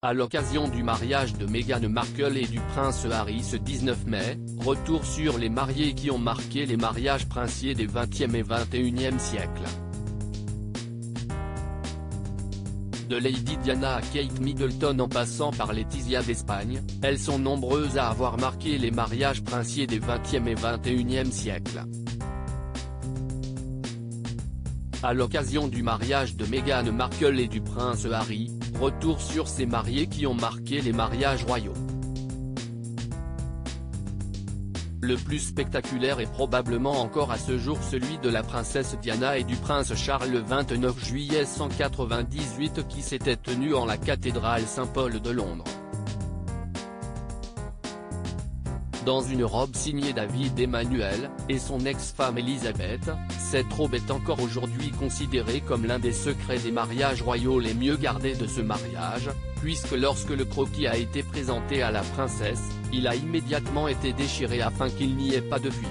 À l'occasion du mariage de Meghan Markle et du prince Harry ce 19 mai, retour sur les mariés qui ont marqué les mariages princiers des 20e et 21e siècles. De Lady Diana à Kate Middleton en passant par Laetitia d'Espagne, elles sont nombreuses à avoir marqué les mariages princiers des 20e et 21e siècles. À l'occasion du mariage de Meghan Markle et du prince Harry, retour sur ces mariés qui ont marqué les mariages royaux. Le plus spectaculaire est probablement encore à ce jour celui de la princesse Diana et du prince Charles le 29 juillet 198 qui s'était tenu en la cathédrale Saint-Paul de Londres. Dans une robe signée David Emmanuel, et son ex-femme Elisabeth, cette robe est encore aujourd'hui considérée comme l'un des secrets des mariages royaux les mieux gardés de ce mariage, puisque lorsque le croquis a été présenté à la princesse, il a immédiatement été déchiré afin qu'il n'y ait pas de fuite.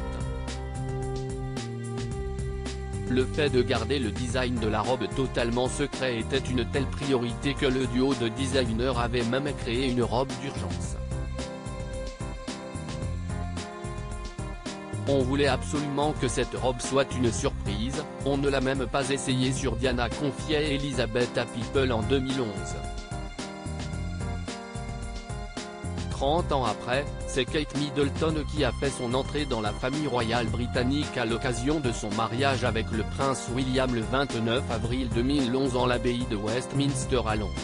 Le fait de garder le design de la robe totalement secret était une telle priorité que le duo de designers avait même créé une robe d'urgence. On voulait absolument que cette robe soit une surprise, on ne l'a même pas essayée sur Diana, confiait Elisabeth à People en 2011. 30 ans après, c'est Kate Middleton qui a fait son entrée dans la famille royale britannique à l'occasion de son mariage avec le prince William le 29 avril 2011 en l'abbaye de Westminster à Londres.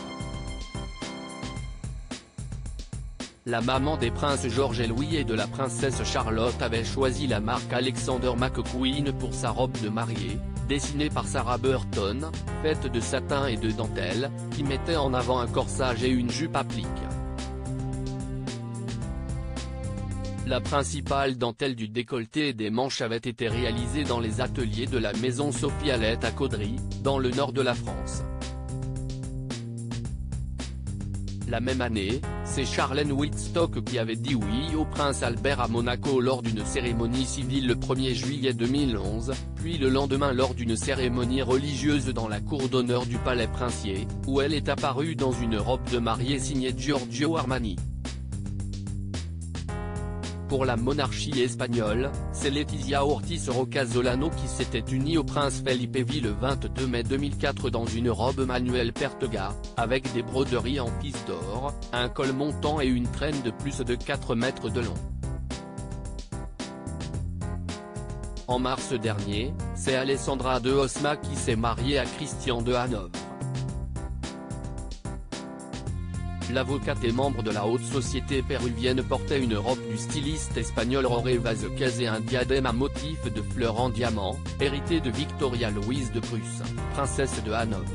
La maman des princes George et Louis et de la princesse Charlotte avait choisi la marque Alexander McQueen pour sa robe de mariée, dessinée par Sarah Burton, faite de satin et de dentelle, qui mettait en avant un corsage et une jupe applique. La principale dentelle du décolleté et des manches avait été réalisée dans les ateliers de la maison Sophie Hallett à Caudry, dans le nord de la France. La même année, c'est Charlène Whitstock qui avait dit oui au prince Albert à Monaco lors d'une cérémonie civile le 1er juillet 2011, puis le lendemain lors d'une cérémonie religieuse dans la cour d'honneur du palais princier, où elle est apparue dans une robe de mariée signée Giorgio Armani. Pour la monarchie espagnole, c'est Letizia Ortiz Roca-Solano qui s'était unie au prince Felipe V le 22 mai 2004 dans une robe Manuel Pertega, avec des broderies en pisse d'or, un col montant et une traîne de plus de 4 mètres de long. En mars dernier, c'est Alessandra de Osma qui s'est mariée à Christian de Hanovre. L'avocate et membre de la haute société péruvienne portait une robe du styliste espagnol Jorge Vázquez et un diadème à motif de fleurs en diamant, hérité de Victoria Louise de Prusse, princesse de Hanovre.